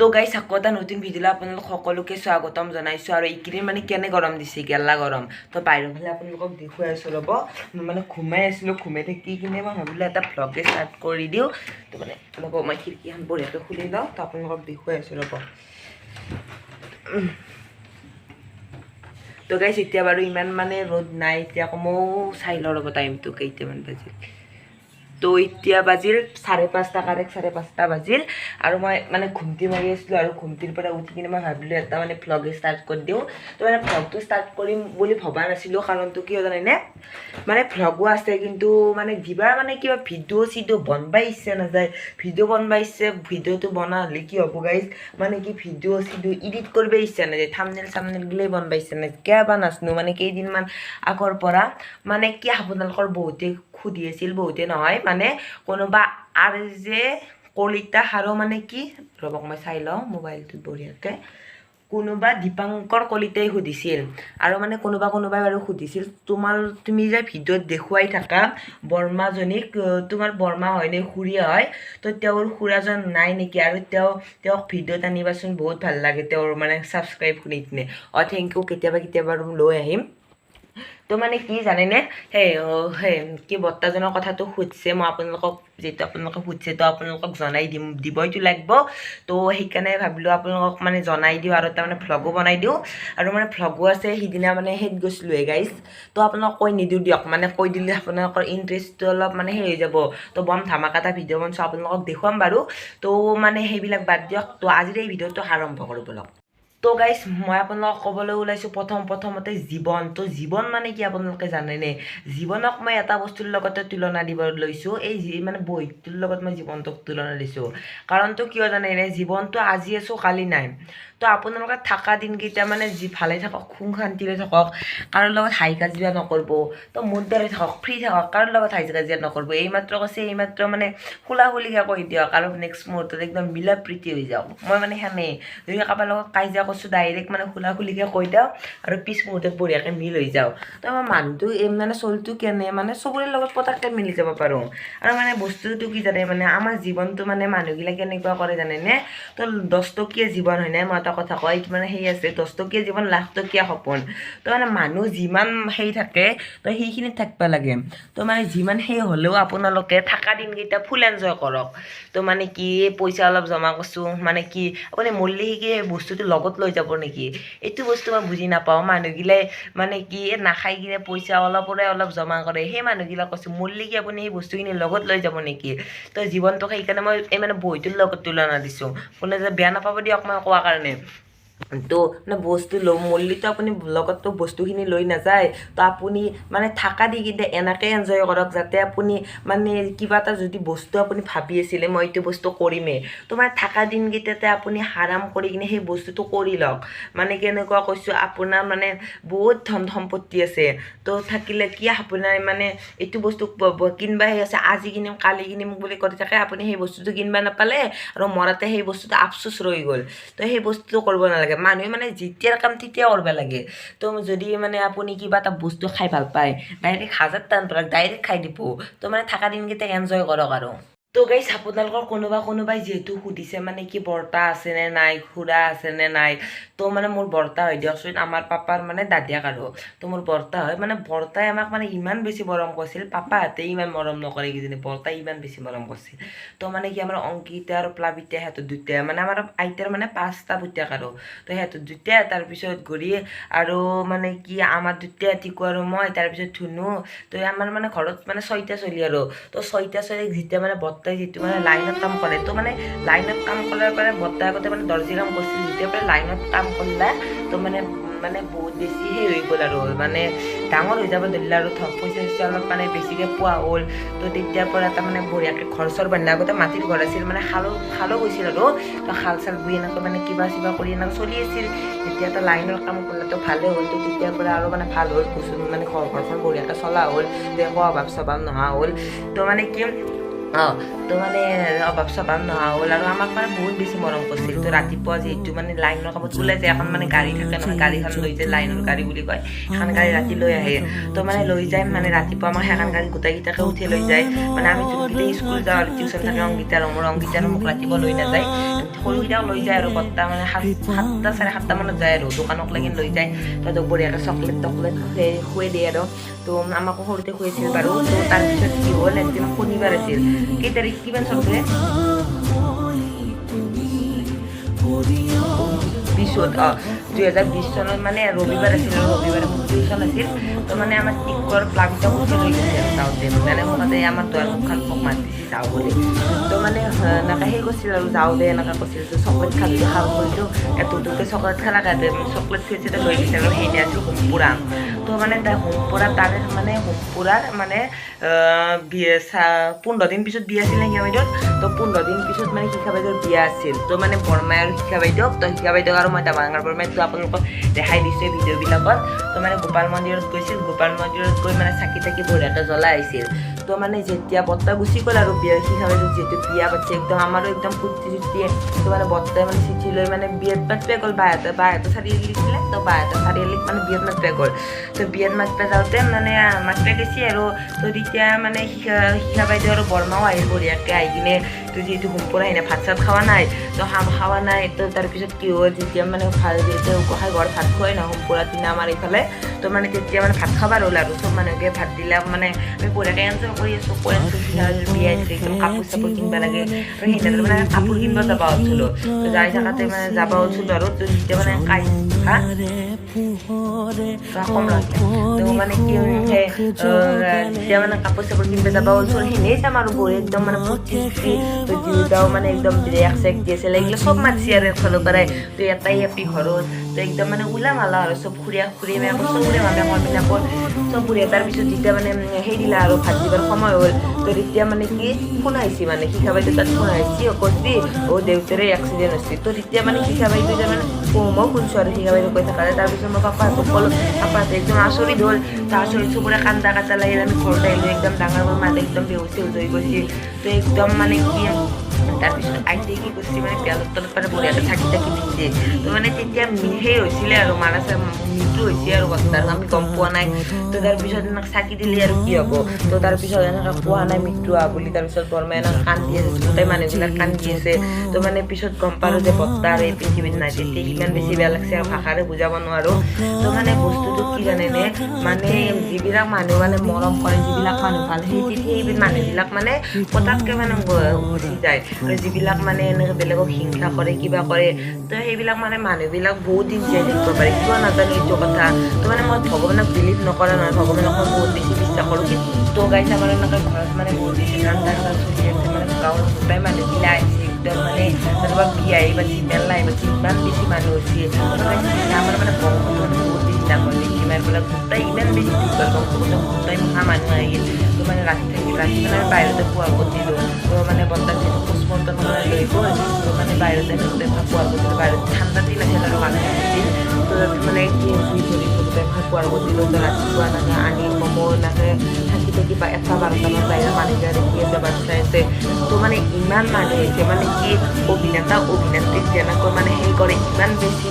তো গাইছ আকৌ এটা নতুন ভিডিঅ'লৈ আপোনালোক সকলোকে স্বাগতম জনাইছোঁ আৰু এইকেইদিন মানে কেনে গৰম দিছে গেলা গৰম তো বাহিৰৰ ফালে আপোনালোকক দেখুৱাই আছোঁ ৰ'ব মানে ঘুমাই আছিলোঁ ঘুমাই থাকি কিনে মই ভাবিলোঁ এটা ভ্লগে ষ্টাৰ্ট কৰি দিওঁ তো মানে ৰ'ব মই খিৰিকীখন বঢ়িয়াকৈ খুলি লওঁ তো আপোনালোকক দেখুৱাই আছোঁ ৰ'ব তো গাইছ এতিয়া বাৰু ইমান মানে ৰ'দ নাই এতিয়া আকৌ মই চাই লওঁ ৰ'ব টাইমটো কেইটামান বাজিল তো এতিয়া বাজিল 5:30 কাৰেক্ট 5:30 বাজিল আৰু মই মানে ঘুমটি মাৰি আছিলোঁ আৰু ঘুমটিৰ পৰা উঠি কিনে মই ভাবিলোঁ এটা মানে ভ্লগ ষ্টাৰ্ট কৰি দিওঁ তো মানে ভ্লগটো ষ্টাৰ্ট কৰিম বুলি ভবা নাছিলোঁ কাৰণটো কিয় জানেনে মানে ভ্লগো আছে কিন্তু মানে দিবাৰ মানে কিবা ভিডিঅ' বনবা ইচ্ছা নাযায় ভিডিঅ' বনবা ইচ্ছা ভিডিঅ'টো বনালে কি হ'ব গাইজ মানে কি ভিডিঅ' এডিট কৰিব ইচ্ছা নাযায় থাম্বনেল গিলাই বনবা ইচ্ছা নাযায় কিবা নাজানো মানে কেইদিনমান আগৰ পৰা মানে কি আপোনালোকৰ বহুতে সুধি আছিল বহুতে নহয় মানে কোনোবা আৰ যে কলিতা হাৰো মানে কি ৰ'বক মই চাই লওঁ মোবাইলটোত বঢ়িয়াকৈ কোনোবা দীপাংকৰ কলিতাই সুধিছিল আৰু মানে কোনোবাই বাৰু সুধিছিল তুমি যে ভিডিঅ'ত দেখুৱাই থাকা বৰ্মাজনীক তোমাৰ বৰ্মা হয় নে খুৰীয়া হয় তো তেওঁৰ খুৰাজন নাই নেকি আৰু তেওঁক ভিডিঅ'ত আনিবাচোন বহুত ভাল লাগে তেওঁৰ মানে ছাবস্ক্ৰাইব শুনি কিনে থেংক ইউ কেতিয়াবা লৈ আহিম তো মানে কি জানেনে সেই কি বৰ্তাজনৰ কথাটো সুধিছে মই আপোনালোকক যেহেতু আপোনালোকে সুধিছে তো আপোনালোকক জনাই দিবইতো লাগিব তো সেইকাৰণে ভাবিলোঁ আপোনালোকক মানে জনাই দিওঁ আৰু তাৰমানে ভ্লগো বনাই দিওঁ আৰু মানে ভ্লগো আছে সিদিনা মানে সেইত গৈছিলোঁ গাইজ তো আপোনালোকক কৈ নিদিওঁ দিয়ক মানে কৈ দিলে আপোনালোকৰ ইণ্টাৰেষ্টটো অলপ মানে সেই হৈ যাব তো বম ধামাকা এটা ভিডিঅ' বনাইছোঁ আপোনালোকক দেখুৱাম বাৰু তো মানে সেইবিলাক বাদ দিয়ক তো আজিৰ এই ভিডিঅ'টো আৰম্ভ কৰোঁ বলক তো গাইজ মই আপোনালোকক ক'বলৈ ওলাইছোঁ প্ৰথমতে জীৱন মানে কি আপোনালোকে জানেনে জীৱনক মই এটা বস্তুৰ লগতে তুলনা দিব লৈছোঁ এই মানে বহিটোৰ লগত মই জীৱনটোক তুলনা দিছোঁ কাৰণটো কিয় জানেনে জীৱনটো আজি আছোঁ কালি নাই তো আপোনালোকে থকা দিনকেইটা মানে ভালে থাকক সুখ শান্তিৰে থাকক কাৰোৰ লগত হাই কাজিয়া নকৰিব তো মোৰ দৰে থাকক ফ্ৰী থাকক কাৰোৰ লগত হাই কাজিয়া নকৰিব এইমাত্ৰ মানে খুলিকৈ কৈ দিয়ক আৰু নেক্সট মুহূৰ্তত একদম মিলা প্ৰীতি হৈ যাওক মই মানে সেনে যদি কাৰোবাৰ লগত কাজিয়া কৰিছোঁ ডাইৰেক্ট মানে খুলিকৈ কৈ দিওঁ আৰু পিছ মুহূৰ্তত বঢ়িয়াকৈ মিল হৈ যাওঁ তো আমাৰ মানুহটো মানে চলটো কেনে মানে চবৰে লগত পটককৈ মিলি যাব পাৰোঁ আৰু মানে বস্তুটো কি জানে মানে আমাৰ জীৱনটো মানে মানুহবিলাক কেনেকুৱা কৰে জানেনে তো 10 টকীয়া জীৱন হয় নাই মই এটা কথা কয় মানে সেই আছে 10 টকীয়া জীৱন লাখ টকীয়া সপোন তো মানে মানুহ যিমান সেই থাকে তো সেইখিনিত থাকিব লাগে তো মানে যিমান সেই হ'লেও আপোনালোকে থকা দিনকেইটা ফুল এনজয় কৰক তো মানে কি পইচা অলপ জমা কৰিছোঁ মানে কি আপুনি মৰলি কি বস্তুটো লগত লৈ যাব নেকি এইটো বস্তু মই বুজি নাপাওঁ মানুহগিলাই মানে কি নাখাই কিনে পইচা অলপ জমা কৰে সেই মানুহগিলাক কৈছোঁ মৰলি কি আপুনি সেই বস্তুখিনি লগত লৈ যাব নেকি তো জীৱনটোক সেইকাৰণে মই এই মানে বহিটোৰ লগত তুলনা দিছোঁ কোনে যে বেয়া নাপাব দিয়ক মই কোৱাৰ কাৰণে তো মানে বস্তু মৰলিতো আপুনি লগততো বস্তুখিনি লৈ নাযায় তো আপুনি মানে থকা দি কিন্তু এনেকৈ এনজয় কৰক যাতে আপুনি মানে কিবা এটা যদি বস্তু আপুনি ভাবি আছিলে মই এইটো বস্তু কৰিমেই তো মানে থকা দিনকেইটাতে আপুনি হাৰাম কৰি কিনে সেই বস্তুটো কৰি লওক মানে কেনেকুৱা কৈছোঁ আপোনাৰ মানে বহুত ধন সম্পত্তি আছে তো থাকিলে কি আপোনাৰ মানে এইটো বস্তু কিনবা সেই আছে আজি কিনিম কালি কিনিম বুলি কৰি থাকে আপুনি সেই বস্তুটো কিনবা নাপালে আৰু মৰাতে সেই বস্তুটো আফচোচ ৰৈ গ'ল তো সেই বস্তুটো কৰিব নালাগে মানুহে মানে যেতিয়াৰ কাম তেতিয়া কৰিব লাগে তো যদি মানে আপুনি কিবা এটা বস্তু খাই ভাল পায় ডাইৰেক্ট 1000 টান পাৰক ডাইৰেক্ট খাই দিব তো মানে থকা দিনকেইটা এনজয় কৰক আৰু তো গাইছ আপোনালোকৰ কোনোবাই যিহেতু সুধিছে মানে কি বৰ্তা আছেনে নাই খুৰা আছেনে নাই তো মানে মোৰ বৰ্তা হয় দিয়কচোন আমাৰ পাপাৰ মানে দাদিয়াক আৰু তো মোৰ বৰ্তা হয় মানে বৰ্তাই আমাক মানে ইমান বেছি মৰম কৰিছিল পাপাহঁতে ইমান মৰম নকৰে কিজানি বৰ্তাই ইমান বেছি মৰম কৰিছিল তো মানে কি আমাৰ অংকিতা আৰু প্লাবিতা সিহঁতৰ দুটাই মানে আমাৰ আইতাৰ মানে 5টা পুতেক আৰু তো সিহঁতৰ দুটাই তাৰপিছত ঘূৰি আৰু মানে কি আমাৰ দুটাই টিকু আৰু মই তাৰপিছত ধুনু তো আমাৰ মানে ঘৰত মানে 6টা চলি আৰু তো 6টা চলিক যেতিয়া মানে বৰ্তাই যিটো মানে লাইনত কাম কৰে তো মানে লাইনত কাম কৰাৰ পৰা বৰ্তাই আগতে মানে দৰ্জি কাম কৰিছিল যেতিয়া পৰা লাইনত কাম কৰিলে তো মানে বহুত বেছি সেই হৈ গ'ল আৰু মানে ডাঙৰ হৈ যাব ধৰিলে আৰু পইচা অলপ মানে বেছিকৈ পোৱা হ'ল তো তেতিয়াৰ পৰা তাৰমানে বঢ়িয়াকৈ ঘৰ চৰ বান্ধি আগতে মাটিৰ ঘৰ আছিল মানে খালো গৈছিল আৰু তো খাল চাল বুই এনেকৈ মানে কিবা কৰি এনেকৈ চলি আছিল যেতিয়া এটা লাইনৰ কাম কৰিলে তো ভালেই হ'ল তো তেতিয়াৰ পৰা আৰু মানে ভাল হ'ল মানে ঘৰখন বঢ়িয়াকৈ চলা হ'ল যে অভাৱ স্বভাৱ নোহোৱা হ'ল তো মানে কি তো মানে অভাৱ স্বভাৱ নোহোৱা হ'ল আৰু আমাক মানে বহুত বেছি মৰম কৰিছিল তো ৰাতিপুৱা যিহেতু মানে লাইনৰ কামত ওলাই যায় এখন মানে গাড়ী থাকে নহয় গাড়ীখন লৈ যায় লাইনৰ গাড়ী বুলি কয় সেইখন গাড়ী ৰাতি লৈ আহে তো মানে লৈ যায় মানে ৰাতিপুৱা আমাক সেইখন গাড়ী গোটেইকেইটাকে উঠি লৈ যায় মানে আমি যোনকেইটা স্কুল যাওঁ আৰু টিউশ্যন থাকে অংগীতাৰ মোক ৰাতিপুৱা লৈ নাযায় সৰুকেইটাক লৈ যায় আৰু বৰ্তা মানে 7টা 7:30 মানত যায় আৰু দোকানক লাগি লৈ যায় তাহাঁতক বঢ়িয়াকৈ চকলেট খুৱাই দিয়ে আৰু তো আমাকো সৰুতে খুৱাইছিল বাৰু তো তাৰপিছত কি হ'ল একদিন শনিবাৰ আছিল কেই তাৰিখ কিমান চলছে 2020 চনত মানে ৰবিবাৰ আছিল আৰু ৰবিবাৰে মোৰ টিউশ্যন আছিল তো মানে আমাৰ টিকৰ প্লাগটা উঠি লৈ গৈছে আৰু যাওঁতে মানে মুখতে আমাৰ দুৱাৰমুখখন পক মাতিছে যাওঁ বুলি তো মানে এনেকৈ সেই কৈছিল আৰু যাওঁ দে এনেকৈ কৈছিল তো চকলেট খালোঁ খাব কৰিলোঁ এটোকে চকলেট খালা গাতে চকলেট খুৱাইছে লৈ গৈছে আৰু সেইনে আছিল হোমপুৰা তো মানে তাৰে মানে হোমপুৰাৰ মানে 15 দিন পিছত বিয়া আছিল শিখা বাইদেউৰ তো 15 দিন পিছত মানে শিখা বাইদেউৰ বিয়া আছিল তো মানে বৰমাই আৰু শিখা বাইদেউক তো শিখা বাইদেউক আৰু মই ডাঙৰ বৰমাইটো আপোনালোকক দেখাই দিছোঁ ভিডিঅ'বিলাকত তো মানে গোপাল মন্দিৰত গৈছিল গোপাল মন্দিৰত গৈ মানে চাকি তাকি বঢ়িয়াকৈ জ্বলাই আহিছিল তো মানে যেতিয়া বৰ্তা গুচি গ'ল আৰু বিয়া শিখা বাইদেউ যিহেতু বিয়া পাতিছে একদম আমাৰো একদম ফূৰ্তি চুৰ্তিয়ে তো মানে বৰ্তাই মানে চিঠি লৈ মানে বিয়াত মাতিব গ'ল বাহঁতে চাৰিআলি দিছিলে তো বাহঁতে চাৰিআলিত মানে বিয়াত মাতিব গ'ল তো বিয়াত মাতিব যাওঁতে মানে মাতিব গৈছে আৰু তো তেতিয়া মানে শিখা বাইদেউ আৰু বৰমাও আহিল বঢ়িয়াকৈ আহি কিনে তো যিহেতু হোমপুৰা আহিনে ভাত চাত খোৱা নাই তো খাৱা নাই তো তাৰপিছত কি হ'ল যেতিয়া মানে গোসাঁই ঘৰত ভাত খোৱাই নহয় হোমপুৰা দিনা আমাৰ এইফালে তো মানে তেতিয়া মানে ভাত খাব হ'ল আৰু চব মানুহকে ভাত দিলে মানে আমি বঢ়িয়াকৈ এনজয় কৰি আছোঁ বিয়া আহিছে একদম কাপোৰ চাপোৰ কিনিব লাগে আৰু সেইদিনা মানে কাপোৰ কিনিব যাব ওলাইছিলোঁ তো যাই থাকাতে মানে যাব ওলাইছিলোঁ আৰু তো যেতিয়া মানে কম লাগে তো মানে কি যেতিয়া মানে কাপোৰ চাপোৰ কিনিব যাব ওলাইছিলোঁ সেনেই যাম আৰু বঢ়ি একদম মানে ফূৰ্তি তো যিটাও মানে একদম ব্ৰেক চেক দিয়েছিল এইগুলো সব মাতিছে আৰু এফালৰ পৰাই তো এটাই এপি ঘৰত তো একদম মানে ওলাম আলা আৰু চব খুৰী মেকৰ চবৰে মেকৰ চব বুঢ়ী তাৰপিছত যেতিয়া মানে সেই দিলা আৰু ভাত দিবৰ সময় হ'ল তো তেতিয়া মানে কি ফোন আহিছে মানে শিখা বাইদেউ তাত ফোন আহিছে কৈছি দেউতাৰে এক্সিডেণ্ট হৈছে তো তেতিয়া মানে শিখা বাইদেউ যে মানে মই শুনছোঁ আৰু শিখা বাইদেউ কৈ থকা তাৰপিছত মই পাপাহঁতক ক'লোঁ পাপাহঁতে একদম আচৰিত হ'ল তো আচৰিত চবৰে কান্দা কাটা লাগিল আমি ঘৰত আহিলোঁ একদম ডাঙৰ মাত একদম বেহুচ হৈ গৈছে তো একদম মানে কি তাৰপিছত আইতাই কি কৰিছে মানে পিয়াজৰ তলত মানে বঢ়িয়াকৈ থাকি দিছে তো মানে তেতিয়া সেই হৈছিলে আৰু মৃত্যু হৈছে আৰু বস্তাৰ আমি গম পোৱা নাই তো তাৰপিছত এনেকৈ চাকি দিলে আৰু কি হ'ব তো তাৰপিছত এনেকৈ পোৱা নাই মৃত্যু হোৱা বুলি তাৰপিছত বৰমাই এনেকৈ কান্দি আছে গোটেই মানুহবিলাক কান্দি আছে তো মানে পিছত গম পালোঁ যে বস্তা আৰু এই পৃথিৱীত নাই তেতিয়া ইমান বেছি বেয়া লাগছে আৰু ভাষাৰে বুজাব নোৱাৰোঁ তো মানে বস্তুটো কি জানেনে মানে যিবিলাক মানুহ মানে মৰম কৰে যিবিলাক মানুহ ভাল সেই মানুহবিলাক মানে পটককৈ মানে গুচি যায় আৰু যিবিলাক মানে এনেকৈ বেলেগক হিংসা কৰে কিবা কৰে তো সেইবিলাক মানে মানুহবিলাক বহুত দিন জীয়াই থাকিব পাৰে কিয় নাজানো এইটো কথা তো মানে মই ভগৱানক বিলিভ নকৰা নহয় ভগৱানক মই বহুত বেছি বিশ্বাস কৰোঁ কিন্তু গাইছে আমাৰ এনেকৈ ঘৰত মানে বহুত বেছি ঠাণ্ডা চলি আছে মানে গাঁৱৰ গোটাই মানুহবিলাক আহিছে একদম মানে যেনেকুৱা বিয়াই পাতিছে মেলা পাতিছে ইমান বেছি মানুহ হৈছে আমাৰ মানে বংশটো বহুত বেছি ডাঙৰ দেখি মাৰিবিলাক গোটাই ইমান বেছি দীঘল বংশটো গোটাই মহা মানুহ আহিল তো মানে ৰাতি মানে বাহিৰতে খোৱা দিলোঁ তো মানে বৰ্তাক পোষ্টমৰ্টম লৈ গ'ল তো মানে বাহিৰতে খোৱা দিলোঁ বাহিৰত ঠাণ্ডা দিন আছিল আৰু মানুহ আহিছিল তো মানে কি ধৰি খোৱাৰ দিলোঁ তো ৰাতিপুৱা নাহে আনি ম'ম' নাহে থাকি বা 1-12টামান বাহিৰৰ মানুহবিলাক দেখি আছে বাচ্ছা আছে তো মানে ইমান মানুহ হৈছে মানে কি অভিনেত্ৰীক যেনেকৈ মানে সেই কৰে ইমান বেছি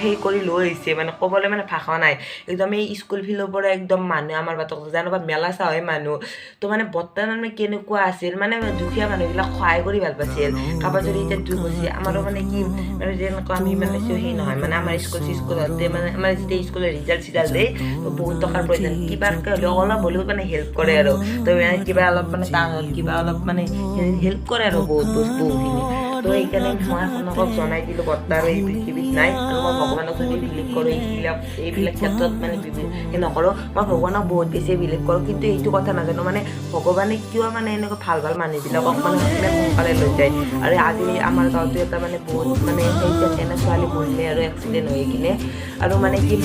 সেই কৰি লৈ আহিছে মানে ক'বলৈ মানে ভাষা নাই একদম এই স্কুল ফিল্ডৰ পৰা একদম মানুহ আমাৰ বাটক যেনেকুৱা মেলা চাওঁ হয় মানুহ তো মানে বৰ্তমান মানে কেনেকুৱা আছিল মানে দুখীয়া মানুহবিলাক সহায় কৰি ভাল পাইছিল কাৰোবাৰ যদি এতিয়া দুখ হৈছে আমাৰো মানে কি মানে যেনেকুৱা আমি মানে সেই নহয় মানে আমাৰ স্কুলতে মানে আমাৰ যেতিয়া স্কুলৰ ৰিজাল্ট দিয়ে বহুত টকাৰ প্ৰয়োজন কিবাকৈ হ'লেও অলপ হ'লেও মানে হেল্প কৰে আৰু তো কিবা অলপ মানে টান হ'ল কিবা অলপ মানে হেল্প কৰে আৰু বহুতখিনি তো সেইকাৰণে মই আপোনালোকক জনাই দিলোঁ বৰ্তা আৰু এই পৃথিৱীত নাই আৰু মই ভগৱানক যদি বিলিভ কৰোঁ এইবিলাক ক্ষেত্ৰত মানে নকৰোঁ মই ভগৱানক বহুত বেছি বিলিভ কৰোঁ কিন্তু এইটো কথা নাজানো মানে ভগৱানে কিয় মানে এনেকুৱা ভাল মানুহবিলাকক মানে সোনকালে লৈ যায় আৰু আজি আমাৰ গাঁৱতো এটা মানে বহুত মানে সেই এনে ছোৱালী মৰিলে আৰু এক্সিডেণ্ট হৈ কিনে আৰু মানে কি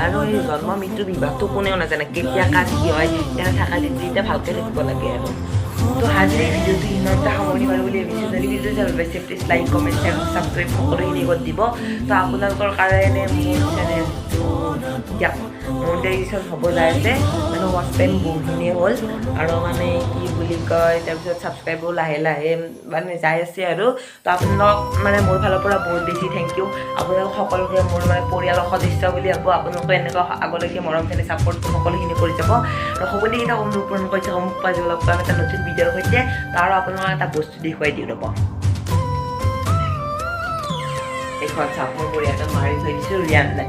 আৰু এই জন্ম মৃত্যু বিভাগটো কোনেও নাজানে কেতিয়া কাজ কি হয় তেনে থকা যেতিয়া ভালকৈ থাকিব লাগে আৰু তো আজিৰ এই ভিডিঅ'টো ইমানটা সামৰণি মাৰোঁ বুলি ভাবিছোঁ যদি ভিডিঅ'টো ভাল পাইছে please like comment share subscribe সকলোখিনি কৰি দিব তো আপোনালোকৰ কাৰণে মোৰ চেনেলটো দিয়ক মনিটাইজেশ্যন হ'ব যায় আছে মানে ৱাচ টাইম বহুখিনিয়ে হ'ল আৰু মানে কি বুলি কয় তাৰপিছত ছাবস্ক্ৰাইবো লাহে লাহে মানে যাই আছে আৰু তো আপোনালোক মানে মোৰ ফালৰ পৰা বহুত বেছি থেংক ইউ আপোনালোক সকলোকে মোৰ মানে পৰিয়ালৰ সদস্য বুলি ভাবোঁ আপোনালোকে এনেকুৱা আগলৈকে মৰমখিনি ছাপোৰ্ট সকলোখিনি কৰি যাব আৰু সকলোকেইটা অনুপ্ৰেৰণ কৰি থাকক মোক পাই যাব এটা নতুন ভিডিঅ'ৰ সৈতে তাৰ আপোনালোকক এটা বস্তু দেখুৱাই দিওঁ ৰ'ব এইখন চাপ মই পৰিয়ালটো মাৰি থৈ দিছোঁ ৰিয়ান